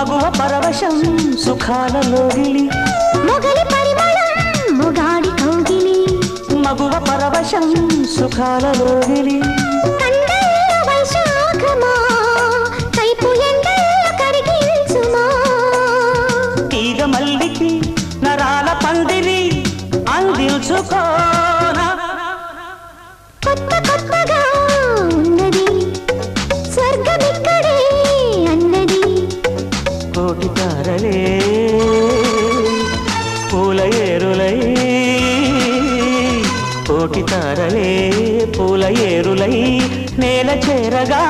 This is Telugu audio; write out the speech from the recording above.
మగువ పరవశం సుఖాలలో గిలి మొగలి పరిమళం మొగాడి కౌగిలి మగువ పరవశం సుఖాలలో గిలి కండల వైశాఖమా కైపు ఎండల కరిగించుమా తీగ మల్లికి నరాల పందిరి అందించుకోనా కొత్త కొత్తగా ఉన్నది స్వర్గమిక్కడే అన్నది కోటి తారలే పూల ఏరులై కోటి తారలే పూల ఏరులై నేల చేరగా